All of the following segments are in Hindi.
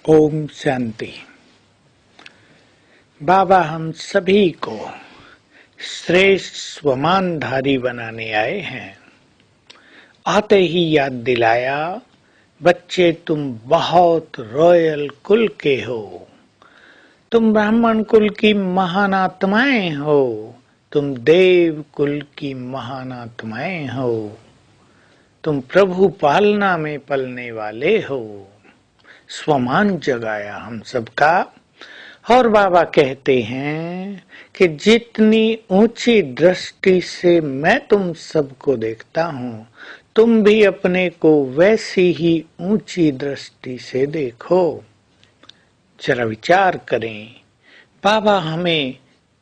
ओम शांति। बाबा हम सभी को श्रेष्ठ स्वमानधारी बनाने आए हैं। आते ही याद दिलाया, बच्चे तुम बहुत रॉयल कुल के हो, तुम ब्राह्मण कुल की महान आत्माएं हो, तुम देव कुल की महान आत्माएं हो, तुम प्रभु पालना में पलने वाले हो। स्वमान जगाया हम सबका। और बाबा कहते हैं कि जितनी ऊंची दृष्टि से मैं तुम सबको देखता हूं, तुम भी अपने को वैसी ही ऊंची दृष्टि से देखो। जरा विचार करें, बाबा हमें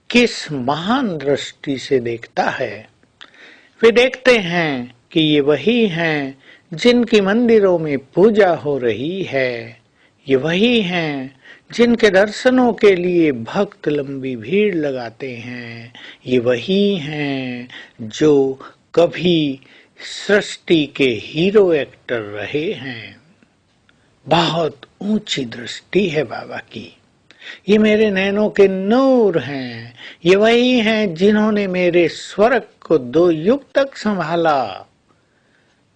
किस महान दृष्टि से देखता है। वे देखते हैं कि ये वही हैं जिनकी मंदिरों में पूजा हो रही है, ये वही हैं जिनके दर्शनों के लिए भक्त लंबी भीड़ लगाते हैं, ये वही हैं जो कभी सृष्टि के हीरो एक्टर रहे हैं। बहुत ऊंची दृष्टि है बाबा की। ये मेरे नैनों के नूर हैं, ये वही हैं जिन्होंने मेरे स्वर्ग को 2 युग तक संभाला,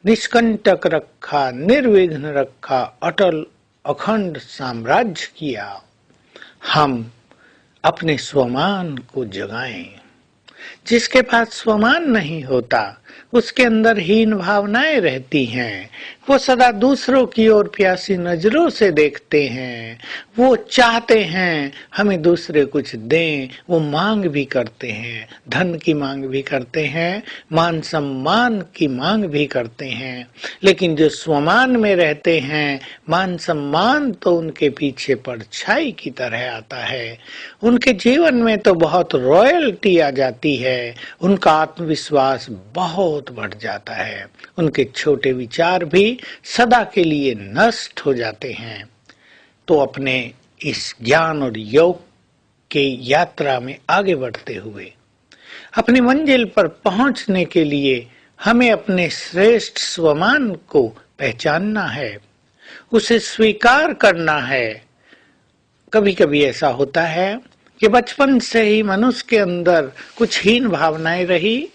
निष्कंटक रखा, निर्विघ्न रखा, अटल अखंड साम्राज्य किया। हम अपने स्वमान को जगाएं। जिसके पास स्वमान नहीं होता, उसके अंदर हीन भावनाएं रहती हैं। वो सदा दूसरों की ओर प्यासी नजरों से देखते हैं। वो चाहते हैं हमें दूसरे कुछ दें, वो मांग भी करते हैं, धन की मांग भी करते हैं, मान सम्मान की मांग भी करते हैं। लेकिन जो स्वमान में रहते हैं, मान सम्मान तो उनके पीछे परछाई की तरह आता है। उनके जीवन में तो बहुत रॉयल्टी आ जाती है, उनका आत्मविश्वास बहुत बढ़ जाता है, उनके छोटे विचार भी सदा के लिए नष्ट हो जाते हैं। तो अपने इस ज्ञान और योग के यात्रा में आगे बढ़ते हुए अपनी मंजिल पर पहुंचने के लिए हमें अपने श्रेष्ठ स्वमान को पहचानना है, उसे स्वीकार करना है। कभी कभी ऐसा होता है कि बचपन से ही मनुष्य के अंदर कुछ हीन भावनाएं रही,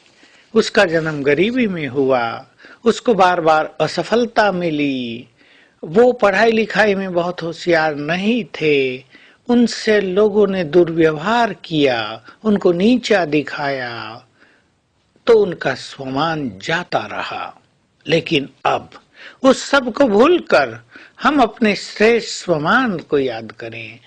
उसका जन्म गरीबी में हुआ, उसको बार बार असफलता मिली, वो पढ़ाई लिखाई में बहुत होशियार नहीं थे, उनसे लोगों ने दुर्व्यवहार किया, उनको नीचा दिखाया, तो उनका स्वमान जाता रहा। लेकिन अब उस सब को भूलकर हम अपने श्रेष्ठ स्वमान को याद करें।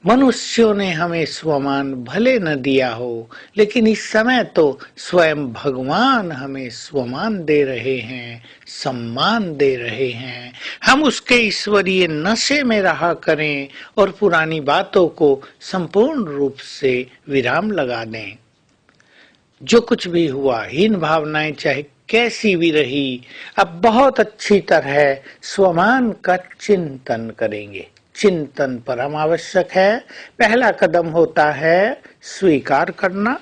मनुष्यों ने हमें स्वमान भले न दिया हो, लेकिन इस समय तो स्वयं भगवान हमें स्वमान दे रहे हैं, सम्मान दे रहे हैं। हम उसके ईश्वरीय नशे में रहा करें और पुरानी बातों को संपूर्ण रूप से विराम लगा दें। जो कुछ भी हुआ, हीन भावनाएं चाहे कैसी भी रही, अब बहुत अच्छी तरह स्वमान का चिंतन करेंगे। चिंतन परम आवश्यक है। पहला कदम होता है स्वीकार करना,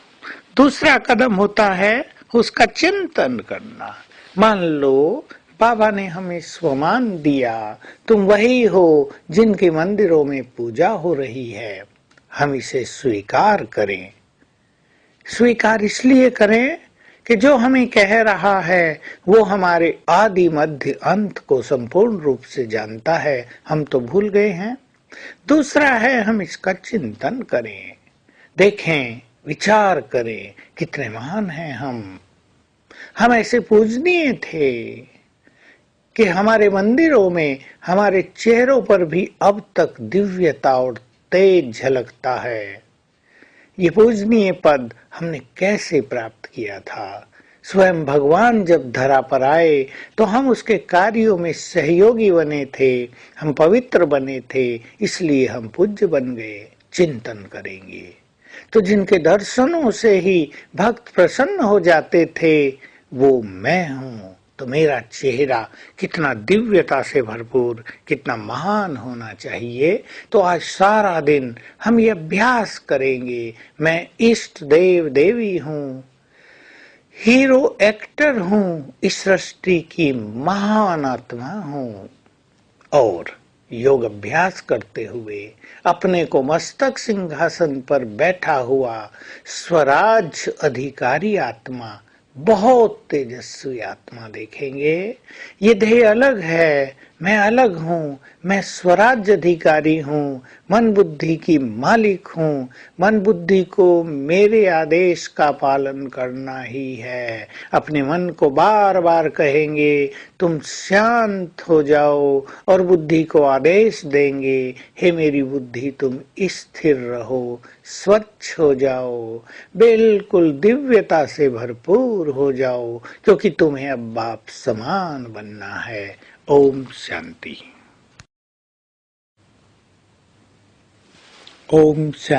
दूसरा कदम होता है उसका चिंतन करना। मान लो बाबा ने हमें स्वमान दिया, तुम वही हो जिनके मंदिरों में पूजा हो रही है। हम इसे स्वीकार करें। स्वीकार इसलिए करें कि जो हमें कह रहा है वो हमारे आदि मध्य अंत को संपूर्ण रूप से जानता है, हम तो भूल गए हैं। दूसरा है हम इसका चिंतन करें, देखें, विचार करें, कितने महान हैं हम ऐसे पूजनीय थे कि हमारे मंदिरों में हमारे चेहरों पर भी अब तक दिव्यता और तेज झलकता है। ये पूजनीय पद हमने कैसे प्राप्त किया था? स्वयं भगवान जब धरा पर आए तो हम उसके कार्यों में सहयोगी बने थे, हम पवित्र बने थे, इसलिए हम पूज्य बन गए। चिंतन करेंगे तो जिनके दर्शनों से ही भक्त प्रसन्न हो जाते थे, वो मैं हूँ। तो मेरा चेहरा कितना दिव्यता से भरपूर, कितना महान होना चाहिए। तो आज सारा दिन हम ये अभ्यास करेंगे, मैं इष्ट देव देवी हूँ, हीरो एक्टर हूँ, इस सृष्टि की महान आत्मा हूँ। और योग अभ्यास करते हुए अपने को मस्तक सिंहासन पर बैठा हुआ स्वराज अधिकारी आत्मा, बहुत तेजस्वी आत्मा देखेंगे। ये देह अलग है, मैं अलग हूँ, मैं स्वराज अधिकारी हूँ, मन बुद्धि की मालिक हूँ, मन बुद्धि को मेरे आदेश का पालन करना ही है। अपने मन को बार बार कहेंगे तुम शांत हो जाओ और बुद्धि को आदेश देंगे, हे मेरी बुद्धि तुम स्थिर रहो, स्वच्छ हो जाओ, बिल्कुल दिव्यता से भरपूर हो जाओ, क्योंकि तुम्हें अब बाप समान बनना है। ओम शांति। ओम शांति।